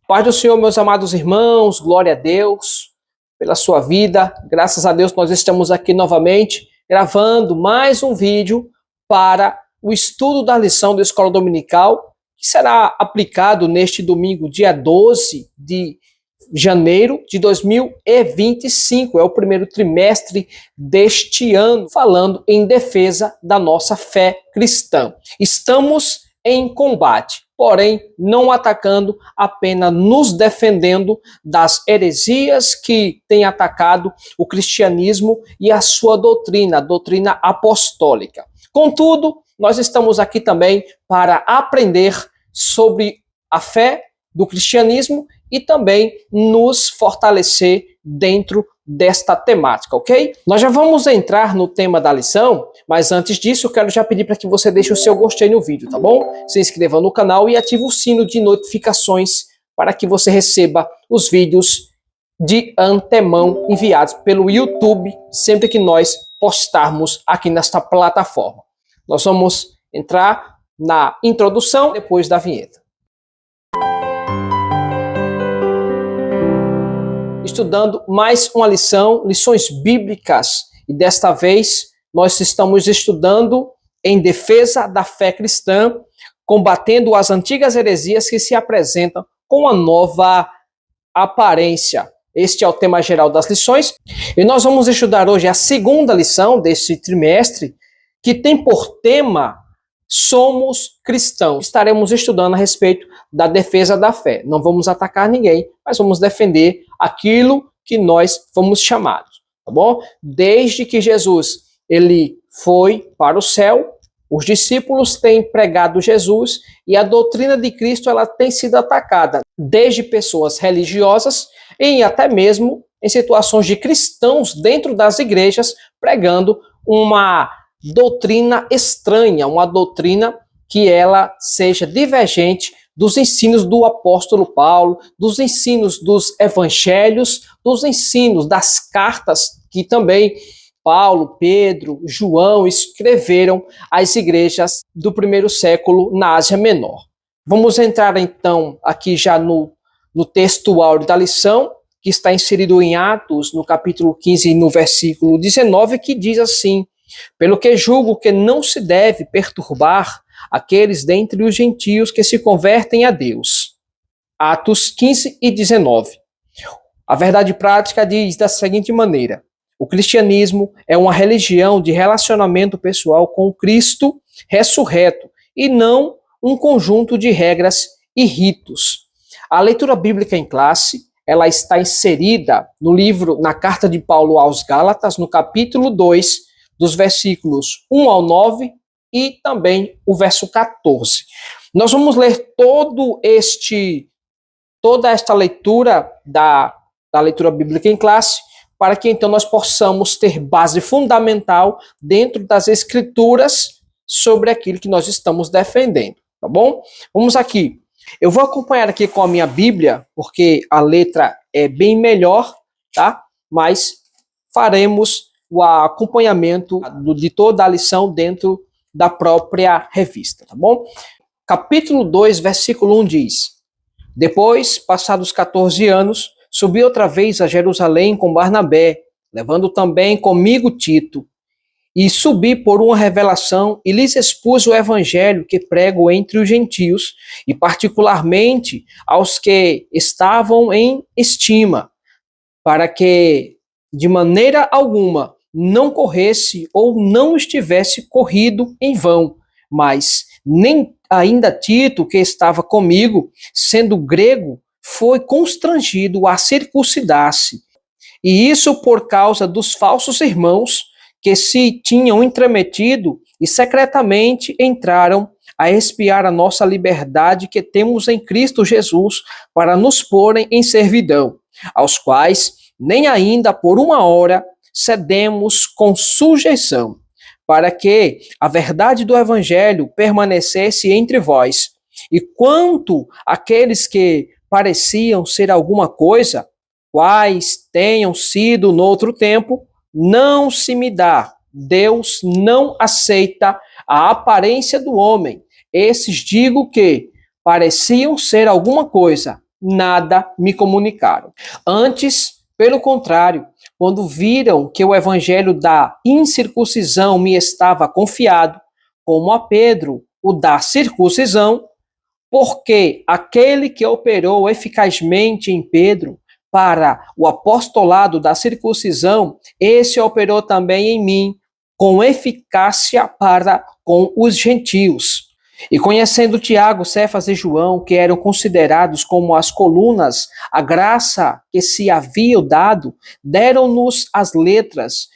Paz do Senhor, meus amados irmãos, glória a Deus pela sua vida. Graças a Deus nós estamos aqui novamente gravando mais um vídeo para o estudo da lição da Escola Dominical, que será aplicado neste domingo, dia 12 de janeiro de 2025. É o primeiro trimestre deste ano, falando em defesa da nossa fé cristã. Estamos em combate, porém não atacando, apenas nos defendendo das heresias que têm atacado o cristianismo e a sua doutrina, a doutrina apostólica. Contudo, nós estamos aqui também para aprender sobre a fé do cristianismo e também nos fortalecer dentro desta temática, ok? Nós já vamos entrar no tema da lição, mas antes disso eu quero já pedir para que você deixe o seu gostei no vídeo, tá bom? Se inscreva no canal e ative o sino de notificações para que você receba os vídeos de antemão enviados pelo YouTube sempre que nós postarmos aqui nesta plataforma. Nós vamos entrar na introdução depois da vinheta. Estudando mais uma lição, lições bíblicas, e desta vez nós estamos estudando em defesa da fé cristã, combatendo as antigas heresias que se apresentam com a nova aparência. Este é o tema geral das lições, e nós vamos estudar hoje a segunda lição deste trimestre, que tem por tema Somos cristãos. Estaremos estudando a respeito da defesa da fé. Não vamos atacar ninguém, mas vamos defender aquilo que nós fomos chamados, tá bom? Desde que Jesus ele foi para o céu, os discípulos têm pregado Jesus e a doutrina de Cristo ela tem sido atacada desde pessoas religiosas e até mesmo em situações de cristãos dentro das igrejas pregando uma doutrina estranha, uma doutrina que ela seja divergente dos ensinos do apóstolo Paulo, dos ensinos dos evangelhos, dos ensinos das cartas que também Paulo, Pedro, João escreveram às igrejas do primeiro século na Ásia Menor. Vamos entrar então aqui já no texto áureo da lição, que está inserido em Atos, no capítulo 15, no versículo 19, que diz assim: pelo que julgo que não se deve perturbar aqueles dentre os gentios que se convertem a Deus. Atos 15 e 19. A verdade prática diz da seguinte maneira: o cristianismo é uma religião de relacionamento pessoal com Cristo ressurreto e não um conjunto de regras e ritos. A leitura bíblica em classe, ela está inserida no livro, na carta de Paulo aos Gálatas, no capítulo 2, dos versículos 1 ao 9 e também o verso 14. Nós vamos ler toda esta leitura da leitura bíblica em classe, para que então nós possamos ter base fundamental dentro das escrituras sobre aquilo que nós estamos defendendo, tá bom? Vamos aqui. Eu vou acompanhar aqui com a minha Bíblia, porque a letra é bem melhor, tá? Mas faremos o acompanhamento de toda a lição dentro da própria revista, tá bom? Capítulo 2, versículo 1 diz: depois, passados 14 anos, subi outra vez a Jerusalém com Barnabé, levando também comigo Tito, e subi por uma revelação e lhes expus o evangelho que prego entre os gentios, e particularmente aos que estavam em estima, para que de maneira alguma não corresse ou não estivesse corrido em vão, mas nem ainda Tito, que estava comigo, sendo grego, foi constrangido a circuncidar-se. E isso por causa dos falsos irmãos que se tinham intrometido e secretamente entraram a espiar a nossa liberdade que temos em Cristo Jesus para nos porem em servidão, aos quais nem ainda por uma hora cedemos com sujeição, para que a verdade do evangelho permanecesse entre vós. E quanto àqueles que pareciam ser alguma coisa, quais tenham sido no outro tempo, não se me dá. Deus não aceita a aparência do homem. Esses digo que pareciam ser alguma coisa, nada me comunicaram. Antes, pelo contrário, quando viram que o evangelho da incircuncisão me estava confiado, como a Pedro o da circuncisão, porque aquele que operou eficazmente em Pedro para o apostolado da circuncisão, esse operou também em mim, com eficácia para com os gentios. E conhecendo Tiago, Cefas e João, que eram considerados como as colunas, a graça que se havia dado, deram-nos as letras,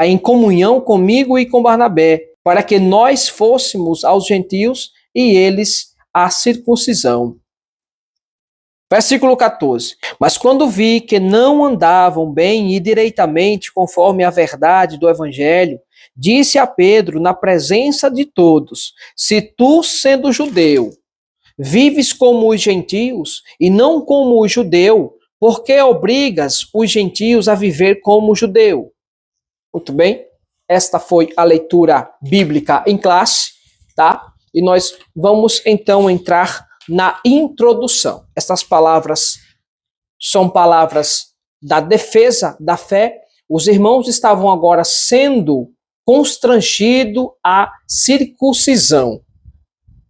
em comunhão comigo e com Barnabé, para que nós fôssemos aos gentios e eles à circuncisão. Versículo 14. Mas quando vi que não andavam bem e direitamente conforme a verdade do evangelho, disse a Pedro na presença de todos: se tu, sendo judeu, vives como os gentios e não como o judeu, por que obrigas os gentios a viver como judeu? Muito bem, esta foi a leitura bíblica em classe, tá? E nós vamos então entrar na introdução. Estas palavras são palavras da defesa da fé. Os irmãos estavam agora sendo constrangidos à circuncisão.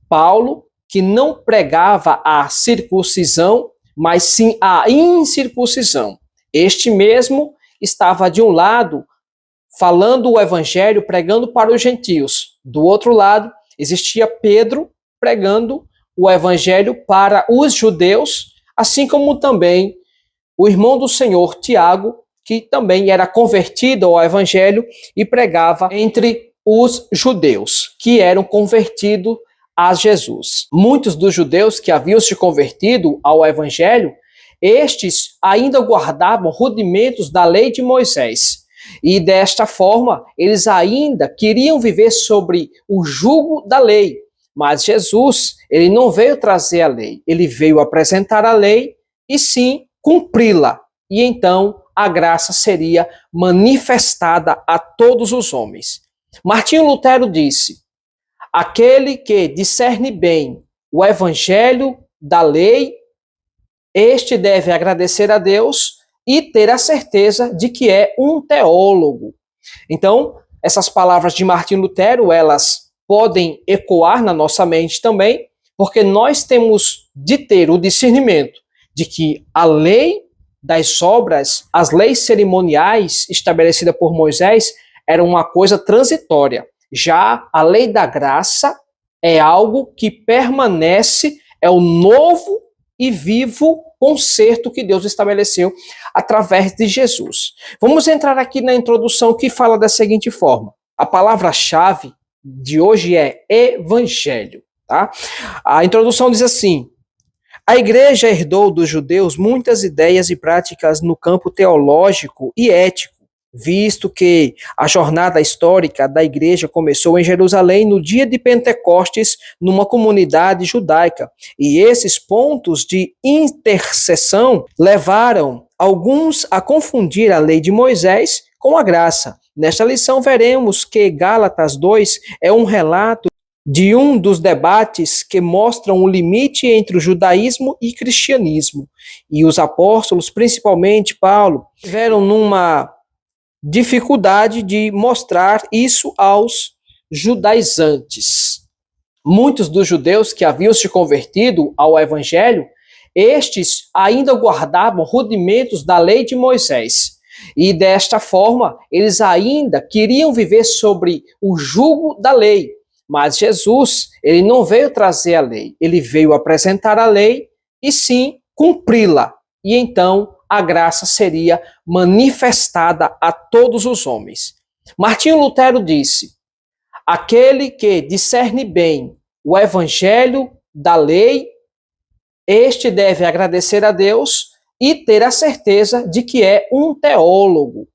Paulo, que não pregava a circuncisão, mas sim a incircuncisão. Este mesmo estava de um lado falando o evangelho, pregando para os gentios. Do outro lado, existia Pedro pregando o evangelho para os judeus, assim como também o irmão do Senhor, Tiago, que também era convertido ao evangelho e pregava entre os judeus, que eram convertidos a Jesus. Muitos dos judeus que haviam se convertido ao evangelho, estes ainda guardavam rudimentos da lei de Moisés. E desta forma, eles ainda queriam viver sobre o jugo da lei. Mas Jesus, ele não veio trazer a lei, ele veio apresentar a lei e sim cumpri-la. E então a graça seria manifestada a todos os homens. Martinho Lutero disse: aquele que discerne bem o evangelho da lei, este deve agradecer a Deus e ter a certeza de que é um teólogo. Então, essas palavras de Martinho Lutero, elas podem ecoar na nossa mente também, porque nós temos de ter o discernimento de que a lei das obras, as leis cerimoniais estabelecidas por Moisés, era uma coisa transitória. Já a lei da graça é algo que permanece, é o novo e vivo concerto que Deus estabeleceu através de Jesus. Vamos entrar aqui na introdução que fala da seguinte forma. A palavra-chave de hoje é evangelho, tá? A introdução diz assim: a igreja herdou dos judeus muitas ideias e práticas no campo teológico e ético, visto que a jornada histórica da igreja começou em Jerusalém no dia de Pentecostes, numa comunidade judaica. E esses pontos de interseção levaram alguns a confundir a lei de Moisés com a graça. Nesta lição veremos que Gálatas 2 é um relato de um dos debates que mostram o limite entre o judaísmo e cristianismo. E os apóstolos, principalmente Paulo, tiveram numa dificuldade de mostrar isso aos judaizantes. Muitos dos judeus que haviam se convertido ao evangelho, estes ainda guardavam rudimentos da lei de Moisés. E desta forma, eles ainda queriam viver sobre o jugo da lei. Mas Jesus, ele não veio trazer a lei, ele veio apresentar a lei e sim cumpri-la. E então a graça seria manifestada a todos os homens. Martinho Lutero disse: aquele que discerne bem o evangelho da lei, este deve agradecer a Deus e ter a certeza de que é um teólogo.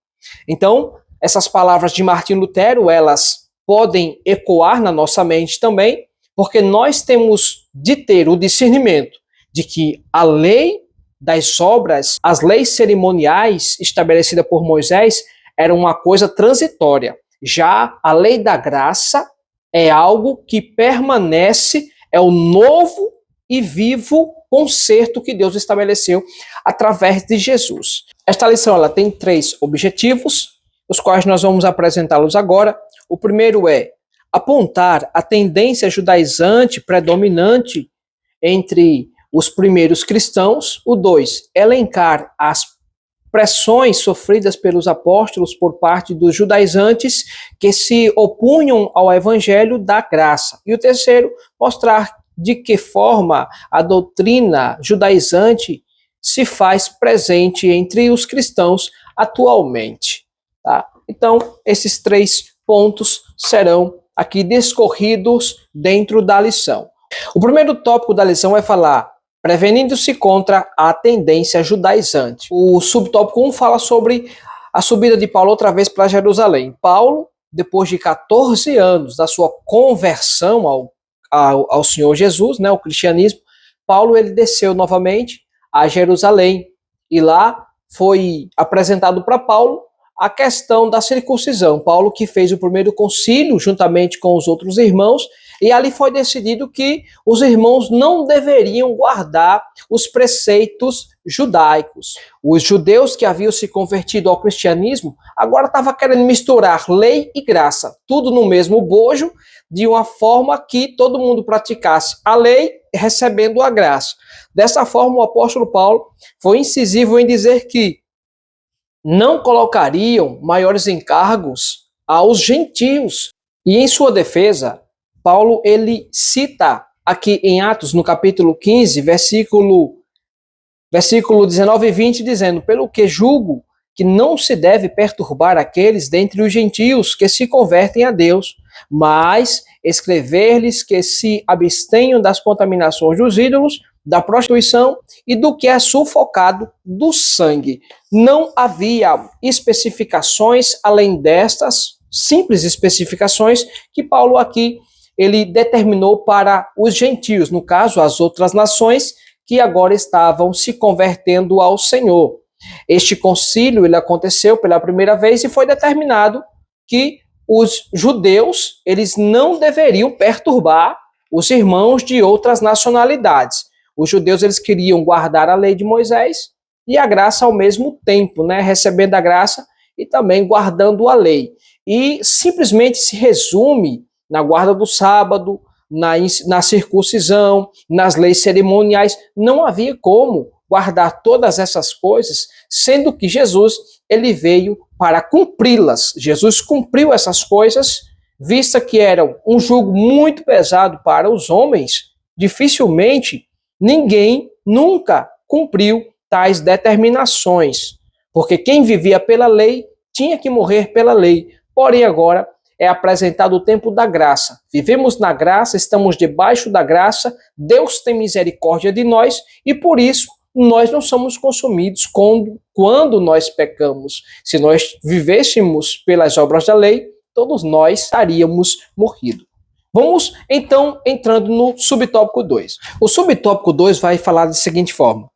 Então, essas palavras de Martinho Lutero, elas podem ecoar na nossa mente também, porque nós temos de ter o discernimento de que a lei das obras, as leis cerimoniais estabelecidas por Moisés, era uma coisa transitória. Já a lei da graça é algo que permanece, é o novo e vivo conserto que Deus estabeleceu através de Jesus. Esta lição ela tem 3 objetivos, os quais nós vamos apresentá-los agora. O primeiro é apontar a tendência judaizante predominante entre os primeiros cristãos. O 2, elencar as pressões sofridas pelos apóstolos por parte dos judaizantes que se opunham ao evangelho da graça. E o terceiro, mostrar de que forma a doutrina judaizante se faz presente entre os cristãos atualmente. Tá? Então, esses 3 pontos serão aqui discorridos dentro da lição. O primeiro tópico da lição vai falar prevenindo-se contra a tendência judaizante. O subtópico 1 fala sobre a subida de Paulo outra vez para Jerusalém. Paulo, depois de 14 anos da sua conversão ao Senhor Jesus, né, ao cristianismo, Paulo ele desceu novamente a Jerusalém e lá foi apresentado para Paulo a questão da circuncisão. Paulo que fez o primeiro concílio juntamente com os outros irmãos, e ali foi decidido que os irmãos não deveriam guardar os preceitos judaicos. Os judeus que haviam se convertido ao cristianismo agora estavam querendo misturar lei e graça, tudo no mesmo bojo, de uma forma que todo mundo praticasse a lei recebendo a graça. Dessa forma, o apóstolo Paulo foi incisivo em dizer que não colocariam maiores encargos aos gentios. E em sua defesa, Paulo ele cita aqui em Atos, no capítulo 15, versículo 19 e 20, dizendo: pelo que julgo que não se deve perturbar aqueles dentre os gentios que se convertem a Deus, mas escrever-lhes que se abstenham das contaminações dos ídolos, da prostituição e do que é sufocado do sangue. Não havia especificações além destas simples especificações que Paulo aqui ele determinou para os gentios, no caso, as outras nações que agora estavam se convertendo ao Senhor. Este concílio ele aconteceu pela primeira vez e foi determinado que os judeus eles não deveriam perturbar os irmãos de outras nacionalidades. Os judeus eles queriam guardar a lei de Moisés e a graça ao mesmo tempo, né? Recebendo a graça e também guardando a lei. E simplesmente se resume na guarda do sábado, na circuncisão, nas leis cerimoniais. Não havia como guardar todas essas coisas, sendo que Jesus ele veio para cumpri-las. Jesus cumpriu essas coisas, vista que eram um jugo muito pesado para os homens. Dificilmente ninguém nunca cumpriu tais determinações, porque quem vivia pela lei tinha que morrer pela lei. Porém, agora é apresentado o tempo da graça. Vivemos na graça, estamos debaixo da graça, Deus tem misericórdia de nós e por isso nós não somos consumidos quando nós pecamos. Se nós vivêssemos pelas obras da lei, todos nós estaríamos morridos. Vamos, então, entrando no subtópico 2. O subtópico 2 vai falar da seguinte forma.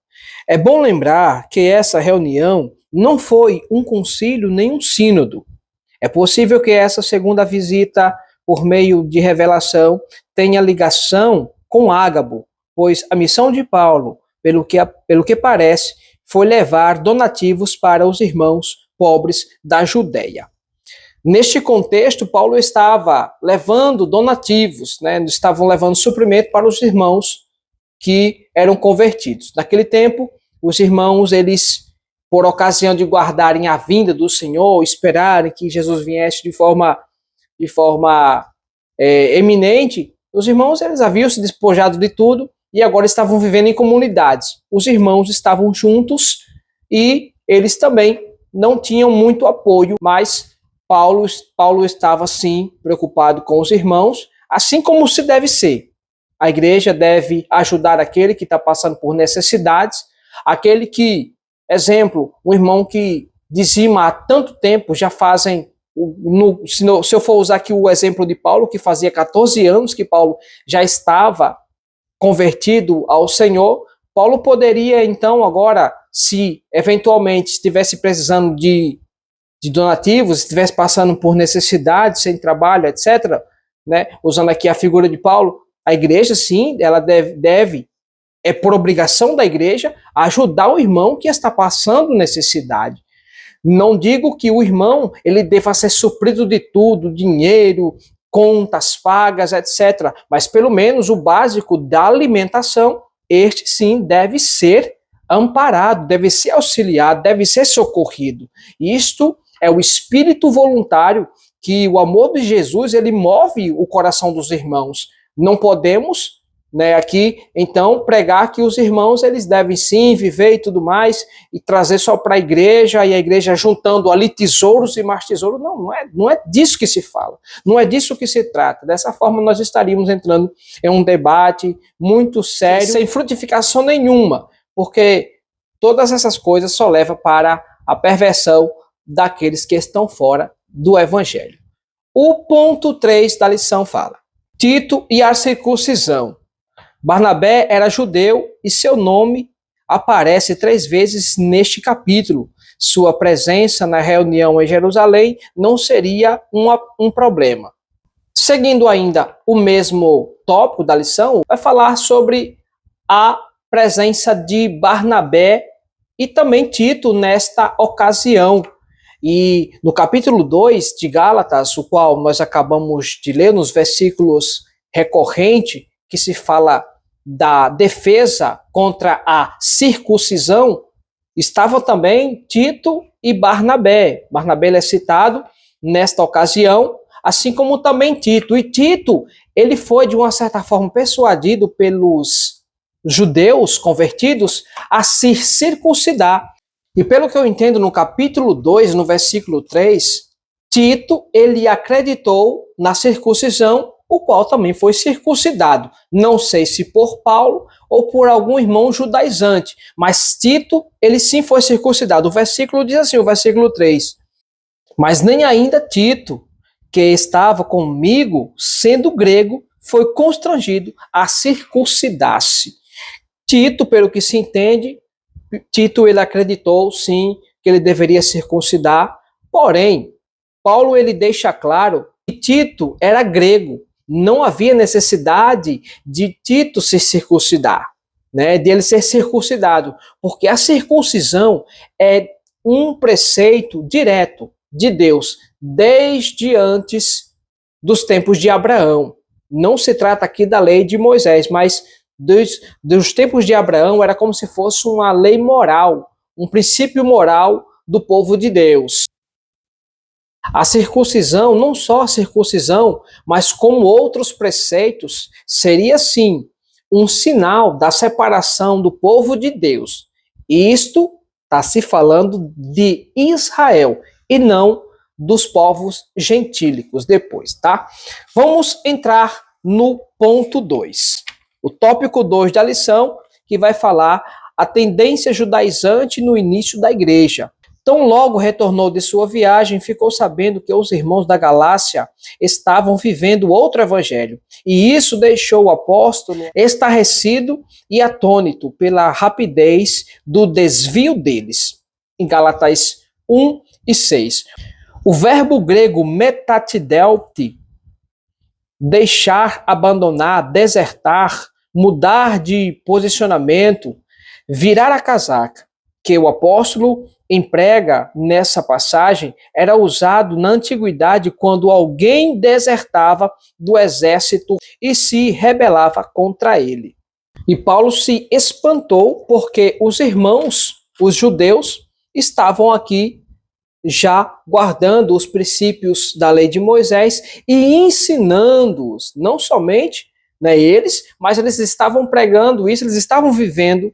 É bom lembrar que essa reunião não foi um concílio nem um sínodo. É possível que essa segunda visita, por meio de revelação, tenha ligação com Ágabo, pois a missão de Paulo, pelo que parece, foi levar donativos para os irmãos pobres da Judéia. Neste contexto, Paulo estava levando donativos, né? Estavam levando suprimento para os irmãos que eram convertidos. Naquele tempo, os irmãos, eles, por ocasião de guardarem a vinda do Senhor, esperarem que Jesus viesse de forma eminente, os irmãos eles haviam se despojado de tudo e agora estavam vivendo em comunidades. Os irmãos estavam juntos e eles também não tinham muito apoio, mas Paulo estava, sim, preocupado com os irmãos, assim como se deve ser. A igreja deve ajudar aquele que está passando por necessidades, aquele que, exemplo, um irmão que dizima há tanto tempo, já fazem, se eu for usar aqui o exemplo de Paulo, que fazia 14 anos que Paulo já estava convertido ao Senhor, Paulo poderia, então, agora, se eventualmente estivesse precisando de donativos, estivesse passando por necessidade, sem trabalho, etc., né? Usando aqui a figura de Paulo, a igreja, sim, ela deve É por obrigação da igreja ajudar o irmão que está passando necessidade. Não digo que o irmão ele deva ser suprido de tudo, dinheiro, contas pagas, etc. Mas pelo menos o básico da alimentação, este sim deve ser amparado, deve ser auxiliado, deve ser socorrido. Isto é o espírito voluntário que o amor de Jesus ele move o coração dos irmãos. Não podemos aqui, então, pregar que os irmãos eles devem sim viver e tudo mais, e trazer só para a igreja, e a igreja juntando ali tesouros e mais tesouros. Não é disso que se fala, não é disso que se trata. Dessa forma, nós estaríamos entrando em um debate muito sério, sem frutificação nenhuma, porque todas essas coisas só levam para a perversão daqueles que estão fora do evangelho. O ponto 3 da lição fala: Tito e a circuncisão. Barnabé era judeu e seu nome aparece 3 vezes neste capítulo. Sua presença na reunião em Jerusalém não seria um problema. Seguindo ainda o mesmo tópico da lição, vai falar sobre a presença de Barnabé e também Tito nesta ocasião. E no capítulo 2 de Gálatas, o qual nós acabamos de ler nos versículos recorrentes, que se fala da defesa contra a circuncisão, estavam também Tito e Barnabé. Barnabé é citado nesta ocasião, assim como também Tito. E Tito, ele foi de uma certa forma persuadido pelos judeus convertidos a se circuncidar. E pelo que eu entendo no capítulo 2, no versículo 3, Tito, ele acreditou na circuncisão, o qual também foi circuncidado. Não sei se por Paulo ou por algum irmão judaizante, mas Tito, ele sim foi circuncidado. O versículo diz assim, o versículo 3, mas nem ainda Tito, que estava comigo, sendo grego, foi constrangido a circuncidar-se. Tito, pelo que se entende, Tito ele acreditou sim que ele deveria circuncidar, porém, Paulo ele deixa claro que Tito era grego. Não havia necessidade de Tito se circuncidar, de ele ser circuncidado, porque a circuncisão é um preceito direto de Deus, desde antes dos tempos de Abraão. Não se trata aqui da lei de Moisés, mas dos tempos de Abraão era como se fosse uma lei moral, um princípio moral do povo de Deus. A circuncisão, não só a circuncisão, mas como outros preceitos, seria sim um sinal da separação do povo de Deus. Isto está se falando de Israel e não dos povos gentílicos depois, tá? Vamos entrar no ponto 2. O tópico 2 da lição, que vai falar a tendência judaizante no início da igreja. Tão logo retornou de sua viagem, ficou sabendo que os irmãos da Galácia estavam vivendo outro evangelho. E isso deixou o apóstolo estarrecido e atônito pela rapidez do desvio deles. Em Gálatas 1 e 6. O verbo grego metatidelti, deixar, abandonar, desertar, mudar de posicionamento, virar a casaca, que o apóstolo emprega nessa passagem, era usado na antiguidade quando alguém desertava do exército e se rebelava contra ele. E Paulo se espantou porque os irmãos, os judeus, estavam aqui já guardando os princípios da lei de Moisés e ensinando-os, não somente eles, mas eles estavam pregando isso, eles estavam vivendo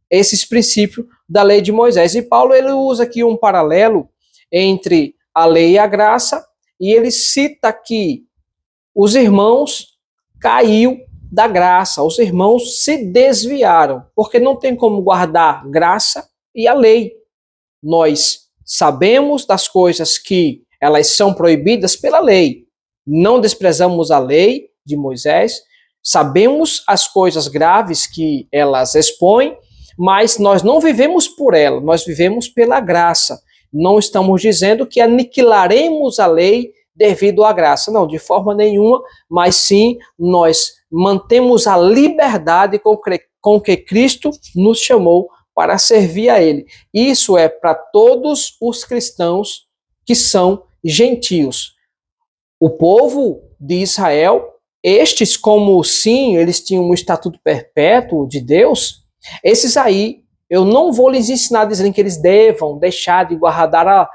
esses princípios da lei de Moisés. E Paulo ele usa aqui um paralelo entre a lei e a graça, e ele cita que os irmãos caiu da graça, os irmãos se desviaram, porque não tem como guardar graça e a lei. Nós sabemos das coisas que elas são proibidas pela lei, não desprezamos a lei de Moisés, sabemos as coisas graves que elas expõem, mas nós não vivemos por ela, nós vivemos pela graça. Não estamos dizendo que aniquilaremos a lei devido à graça, não, de forma nenhuma, mas sim nós mantemos a liberdade com que Cristo nos chamou para servir a Ele. Isso é para todos os cristãos que são gentios. O povo de Israel, estes, como sim, eles tinham um estatuto perpétuo de Deus, esses aí, eu não vou lhes ensinar dizendo que eles devam deixar de guardar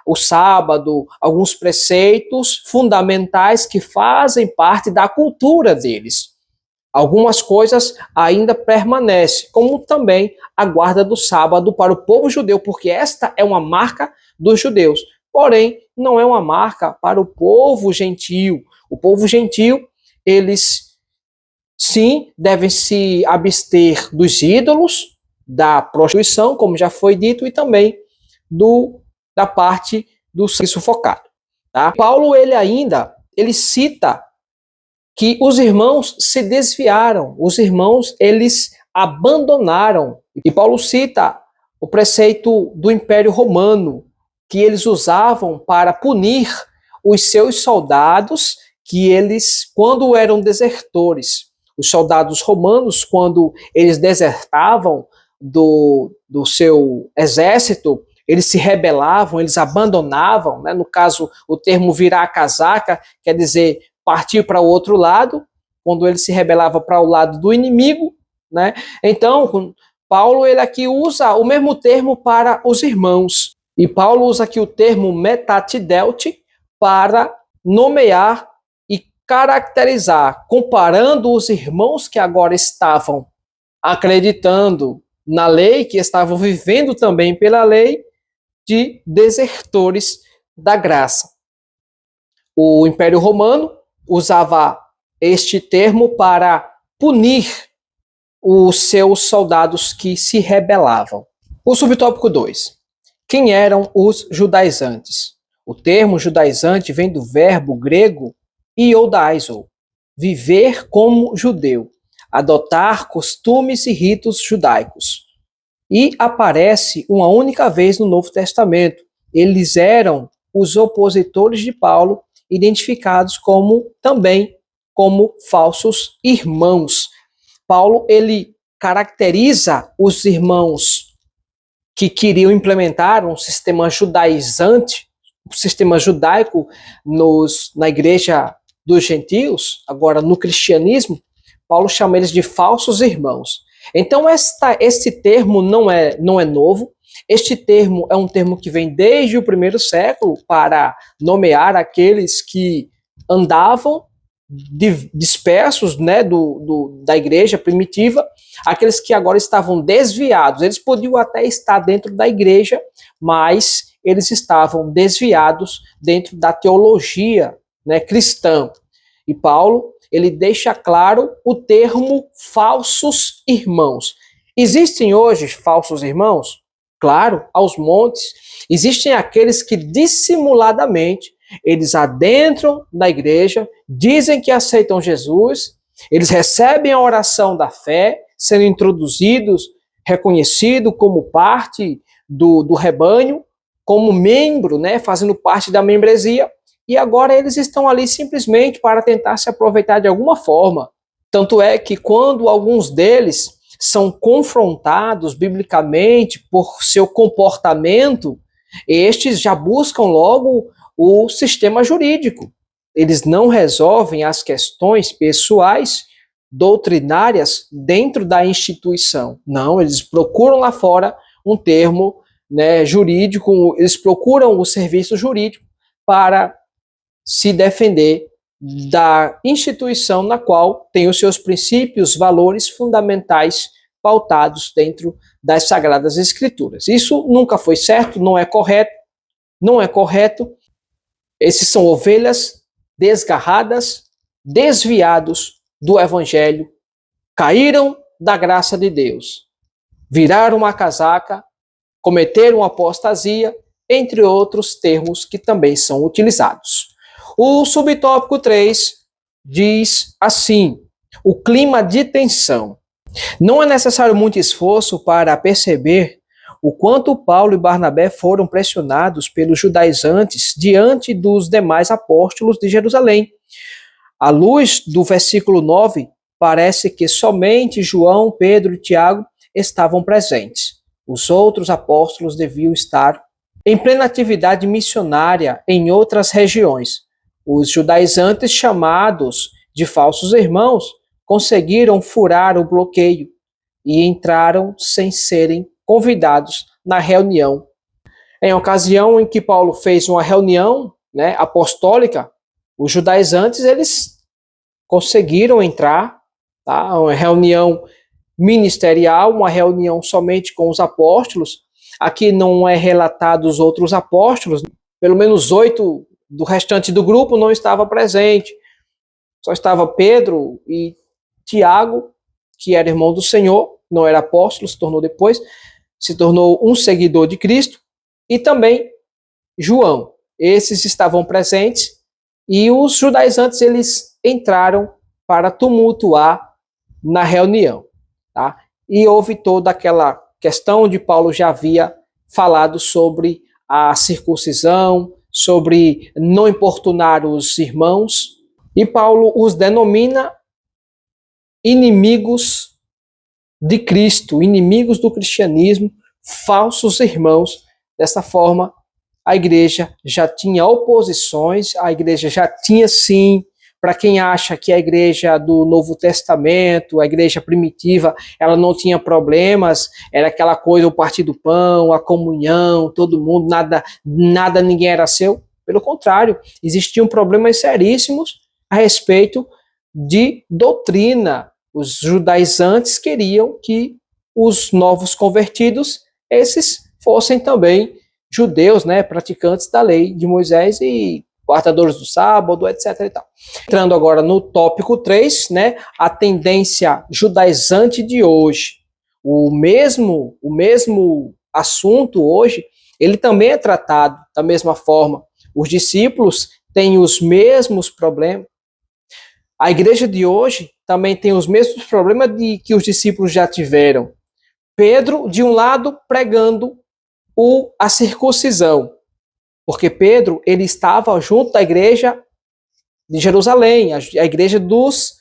o sábado, alguns preceitos fundamentais que fazem parte da cultura deles. Algumas coisas ainda permanecem, como também a guarda do sábado para o povo judeu, porque esta é uma marca dos judeus. Porém, não é uma marca para o povo gentio. O povo gentio, eles sim devem se abster dos ídolos, da prostituição, como já foi dito, e também da parte do serviço focado. Tá? Paulo, ele cita que os irmãos se desviaram, os irmãos, eles abandonaram. E Paulo cita o preceito do Império Romano, que eles usavam para punir os seus soldados, que eles, quando eram desertores, os soldados romanos, quando eles desertavam do seu exército, eles se rebelavam, eles abandonavam, né? No caso, o termo virar a casaca, quer dizer partir para o outro lado, quando ele se rebelava para o lado do inimigo, né? Então, Paulo, ele aqui usa o mesmo termo para os irmãos, e Paulo usa aqui o termo metatidelte para nomear e caracterizar, comparando os irmãos que agora estavam acreditando na lei, que estavam vivendo também pela lei, de desertores da graça. O Império Romano usava este termo para punir os seus soldados que se rebelavam. O subtópico 2. Quem eram os judaizantes? O termo judaizante vem do verbo grego iodaizo, viver como judeu, adotar costumes e ritos judaicos. E aparece uma única vez no Novo Testamento. Eles eram os opositores de Paulo, identificados também como falsos irmãos. Paulo, ele caracteriza os irmãos que queriam implementar um sistema judaizante, um sistema judaico na igreja dos gentios, agora no cristianismo. Paulo chama eles de falsos irmãos. Então, esse termo não é novo. Este termo é um termo que vem desde o primeiro século para nomear aqueles que andavam dispersos, né, da igreja primitiva, aqueles que agora estavam desviados. Eles podiam até estar dentro da igreja, mas eles estavam desviados dentro da teologia, né, cristã. E Paulo, ele deixa claro o termo falsos irmãos. Existem hoje falsos irmãos? Claro, aos montes. Existem aqueles que dissimuladamente eles adentram da igreja, dizem que aceitam Jesus, eles recebem a oração da fé, sendo introduzidos, reconhecidos como parte do rebanho, como membro, né, fazendo parte da membresia, e agora eles estão ali simplesmente para tentar se aproveitar de alguma forma. Tanto é que quando alguns deles são confrontados biblicamente por seu comportamento, estes já buscam logo o sistema jurídico. Eles não resolvem as questões pessoais, doutrinárias, dentro da instituição. Não, eles procuram lá fora um termo, né, jurídico, eles procuram o serviço jurídico para se defender da instituição na qual tem os seus princípios, valores fundamentais pautados dentro das Sagradas Escrituras. Isso nunca foi certo, não é correto, não é correto. Esses são ovelhas desgarradas, desviados do Evangelho, caíram da graça de Deus, viraram a casaca, cometeram apostasia, entre outros termos que também são utilizados. O subtópico 3 diz assim: o clima de tensão. Não é necessário muito esforço para perceber o quanto Paulo e Barnabé foram pressionados pelos judaizantes diante dos demais apóstolos de Jerusalém. À luz do versículo 9, parece que somente João, Pedro e Tiago estavam presentes. Os outros apóstolos deviam estar em plena atividade missionária em outras regiões. Os judaizantes, chamados de falsos irmãos, conseguiram furar o bloqueio e entraram sem serem convidados na reunião. Em ocasião em que Paulo fez uma reunião, apostólica, os judaizantes eles conseguiram entrar, tá? Uma reunião ministerial, uma reunião somente com os apóstolos. Aqui não é relatado os outros apóstolos, pelo menos 8 do restante do grupo não estava presente. Só estava Pedro e Tiago, que era irmão do Senhor, não era apóstolo, se tornou depois, se tornou um seguidor de Cristo, e também João. Esses estavam presentes e os judaizantes eles entraram para tumultuar na reunião, tá? E houve toda aquela questão onde Paulo já havia falado sobre a circuncisão, sobre não importunar os irmãos, e Paulo os denomina inimigos de Cristo, inimigos do cristianismo, falsos irmãos. Dessa forma, a igreja já tinha oposições, a igreja já tinha sim, para quem acha que a igreja do Novo Testamento, a igreja primitiva, ela não tinha problemas, era aquela coisa, o partir do pão, a comunhão, todo mundo, nada, ninguém era seu. Pelo contrário, existiam problemas seríssimos a respeito de doutrina. Os judaizantes queriam que os novos convertidos, esses fossem também judeus, praticantes da lei de Moisés e guardadores do sábado, etc. e tal. Entrando agora no tópico 3, a tendência judaizante de hoje. O mesmo assunto hoje, ele também é tratado da mesma forma. Os discípulos têm os mesmos problemas. A igreja de hoje também tem os mesmos problemas que os discípulos já tiveram. Pedro, de um lado, pregando a circuncisão, porque Pedro ele estava junto da igreja de Jerusalém, a igreja dos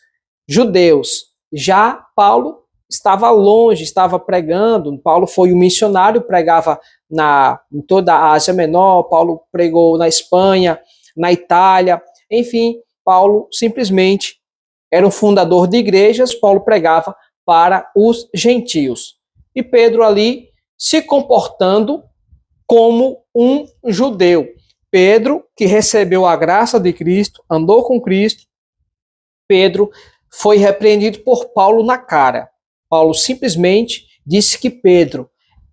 judeus. Já Paulo estava longe, estava pregando. Paulo foi um missionário, pregava em toda a Ásia Menor. Paulo pregou na Espanha, na Itália, enfim, Paulo simplesmente era um fundador de igrejas. Paulo pregava para os gentios. E Pedro ali se comportando como um judeu. Pedro, que recebeu a graça de Cristo, andou com Cristo, Pedro foi repreendido por Paulo na cara. Paulo simplesmente disse que Pedro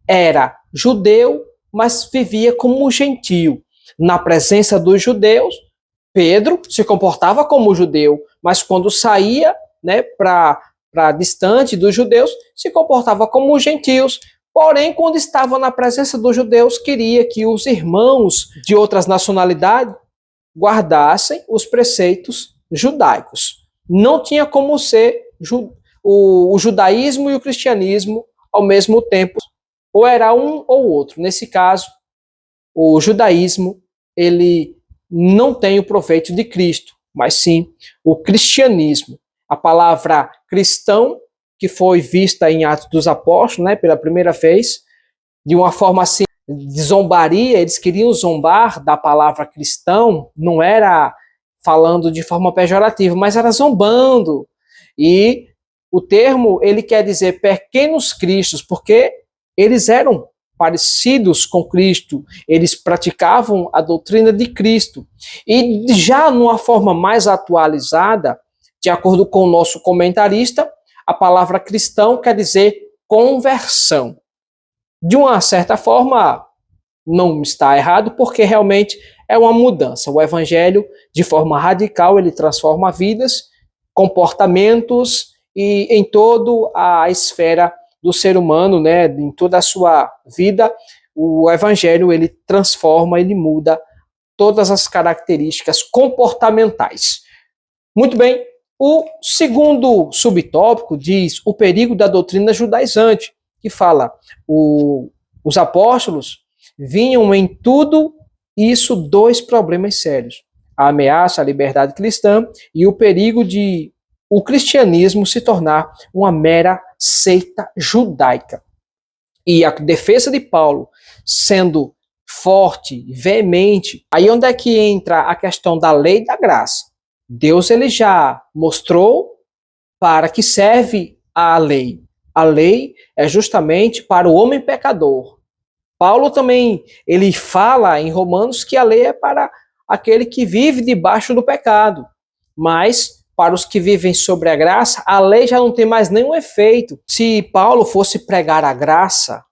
era judeu, mas vivia como um gentio. Na presença dos judeus, Pedro se comportava como judeu, mas quando saía para distante dos judeus, se comportava como gentios. Porém, quando estava na presença dos judeus, queria que os irmãos de outras nacionalidades guardassem os preceitos judaicos. Não tinha como ser o judaísmo e o cristianismo ao mesmo tempo. Ou era um ou outro. Nesse caso, o judaísmo ele não tem o proveito de Cristo, mas sim o cristianismo. A palavra cristão, que foi vista em Atos dos Apóstolos, pela primeira vez, de uma forma assim, de zombaria. Eles queriam zombar da palavra cristão, não era falando de forma pejorativa, mas era zombando. E o termo, ele quer dizer pequenos cristos, porque eles eram parecidos com Cristo, eles praticavam a doutrina de Cristo. E já numa forma mais atualizada, de acordo com o nosso comentarista, a palavra cristão quer dizer conversão. De uma certa forma, não está errado, porque realmente é uma mudança. O evangelho, de forma radical, ele transforma vidas, comportamentos e em toda a esfera do ser humano, em toda a sua vida, o evangelho ele transforma, ele muda todas as características comportamentais. Muito bem. O segundo subtópico diz o perigo da doutrina judaizante, que fala os apóstolos vinham em tudo isso 2 problemas sérios. a ameaça à liberdade cristã e o perigo de o cristianismo se tornar uma mera seita judaica. E a defesa de Paulo sendo forte, veemente, aí onde é que entra a questão da lei e da graça? Deus ele já mostrou para que serve a lei. A lei é justamente para o homem pecador. Paulo também, ele fala em Romanos que a lei é para aquele que vive debaixo do pecado. Mas para os que vivem sobre a graça, a lei já não tem mais nenhum efeito. Se Paulo fosse pregar a graça,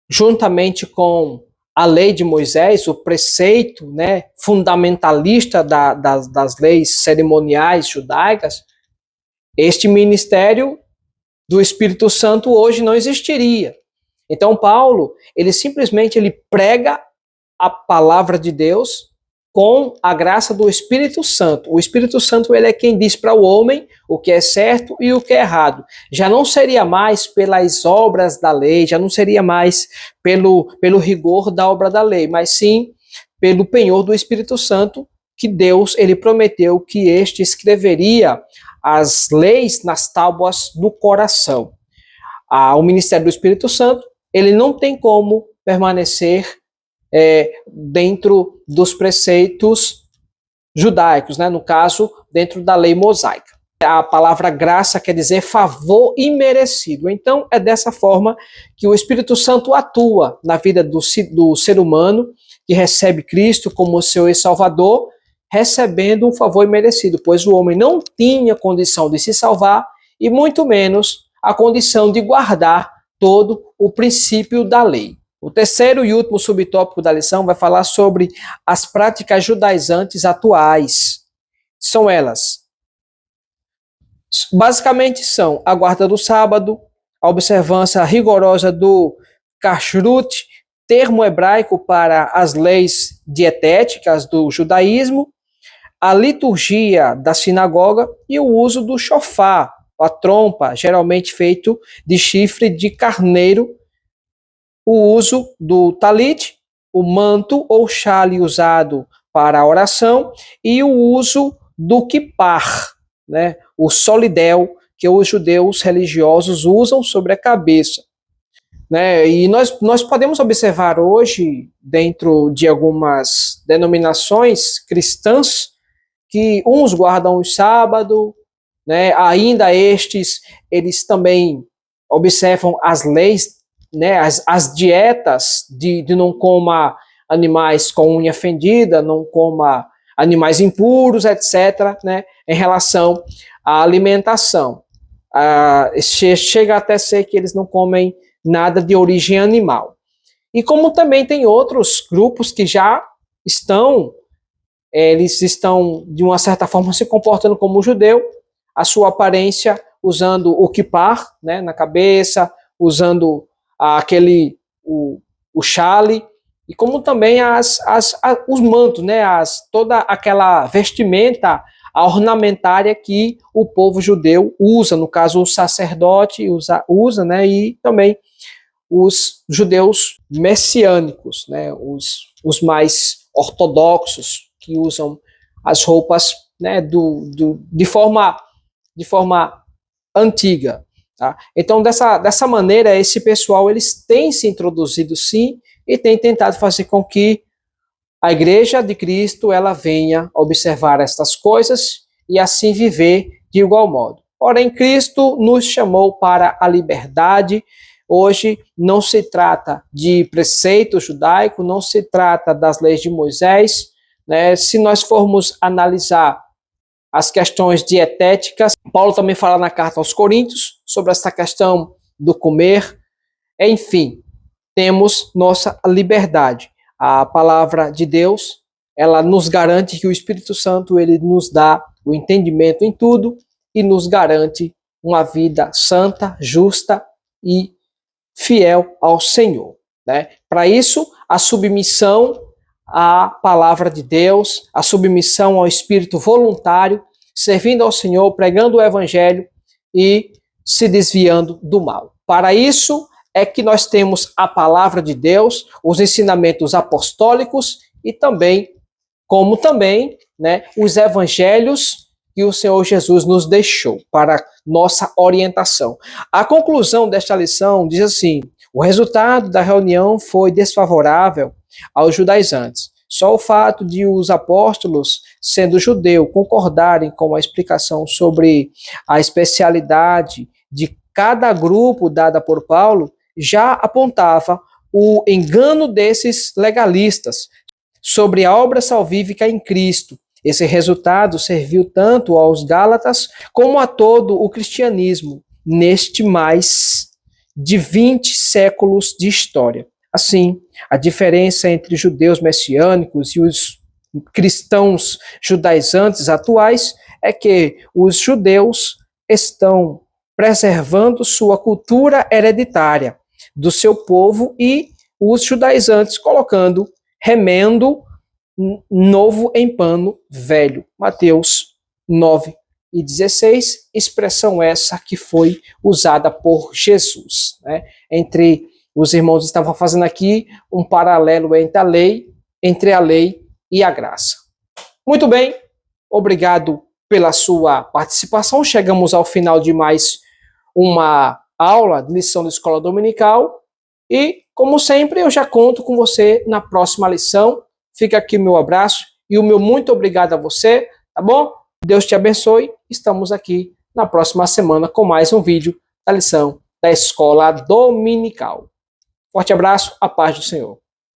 juntamente com a lei de Moisés, o preceito, né, fundamentalista das leis cerimoniais judaicas, este ministério do Espírito Santo hoje não existiria. Então Paulo, ele simplesmente prega a palavra de Deus com a graça do Espírito Santo. O Espírito Santo ele é quem diz para o homem o que é certo e o que é errado. Já não seria mais pelas obras da lei, já não seria mais pelo rigor da obra da lei, mas sim pelo penhor do Espírito Santo, que Deus ele prometeu que este escreveria as leis nas tábuas do coração. O ministério do Espírito Santo ele não tem como permanecer dentro dos preceitos judaicos, né? No caso, dentro da lei mosaica. A palavra graça quer dizer favor imerecido. Então, é dessa forma que o Espírito Santo atua na vida do ser humano que recebe Cristo como seu Salvador, recebendo um favor imerecido, pois o homem não tinha condição de se salvar e muito menos a condição de guardar todo o princípio da lei. O terceiro e último subtópico da lição vai falar sobre as práticas judaizantes atuais. São elas, basicamente são a guarda do sábado, a observância rigorosa do kashrut, termo hebraico para as leis dietéticas do judaísmo, a liturgia da sinagoga e o uso do shofar, a trompa, geralmente feito de chifre de carneiro, o uso do talit, o manto ou chale usado para a oração, e o uso do kippar, né, o solidel que os judeus religiosos usam sobre a cabeça. Né? E nós podemos observar hoje, dentro de algumas denominações cristãs, que uns guardam o sábado, né? Ainda estes, eles também observam as leis, né? As dietas de não coma animais com unha fendida, não coma animais impuros, etc., né? Em relação à alimentação. Chega até ser que eles não comem nada de origem animal. E como também tem outros grupos que já eles estão, de uma certa forma, se comportando como judeu, a sua aparência usando o kippar, né, na cabeça, usando o chale, e como também os mantos, né, toda aquela vestimenta ornamentária que o povo judeu usa, no caso o sacerdote usa, né, e também os judeus messiânicos, né, os mais ortodoxos, que usam as roupas, né, de forma antiga. Tá? Então, dessa maneira, esse pessoal eles têm se introduzido sim e têm tentado fazer com que a Igreja de Cristo ela venha observar estas coisas e assim viver de igual modo. Porém, Cristo nos chamou para a liberdade. Hoje não se trata de preceito judaico, não se trata das leis de Moisés, né? Se nós formos analisar as questões dietéticas, Paulo também fala na carta aos Coríntios sobre essa questão do comer. Enfim, temos nossa liberdade. A palavra de Deus, ela nos garante que o Espírito Santo ele nos dá o entendimento em tudo e nos garante uma vida santa, justa e fiel ao Senhor. Né? Para isso, a submissão à palavra de Deus, a submissão ao espírito voluntário, servindo ao Senhor, pregando o evangelho e se desviando do mal. Para isso é que nós temos a palavra de Deus, os ensinamentos apostólicos e também como também, né, os evangelhos que o Senhor Jesus nos deixou para nossa orientação. A conclusão desta lição diz assim: o resultado da reunião foi desfavorável aos judaizantes. Só o fato de os apóstolos, sendo judeu, concordarem com a explicação sobre a especialidade de cada grupo dada por Paulo já apontava o engano desses legalistas sobre a obra salvífica em Cristo. Esse resultado serviu tanto aos Gálatas como a todo o cristianismo neste mais de 20 séculos de história. Assim, a diferença entre os judeus messiânicos e os cristãos judaizantes atuais é que os judeus estão preservando sua cultura hereditária do seu povo e os judaizantes colocando remendo novo em pano velho. Mateus 9:16, expressão essa que foi usada por Jesus, né? Entre os irmãos estavam fazendo aqui um paralelo entre a lei e a graça. Muito bem, obrigado pela sua participação. Chegamos ao final de mais uma aula de lição da Escola Dominical e, como sempre, eu já conto com você na próxima lição. Fica aqui o meu abraço e o meu muito obrigado a você, tá bom? Deus te abençoe. Estamos aqui na próxima semana com mais um vídeo da lição da Escola Dominical. Forte abraço, a paz do Senhor.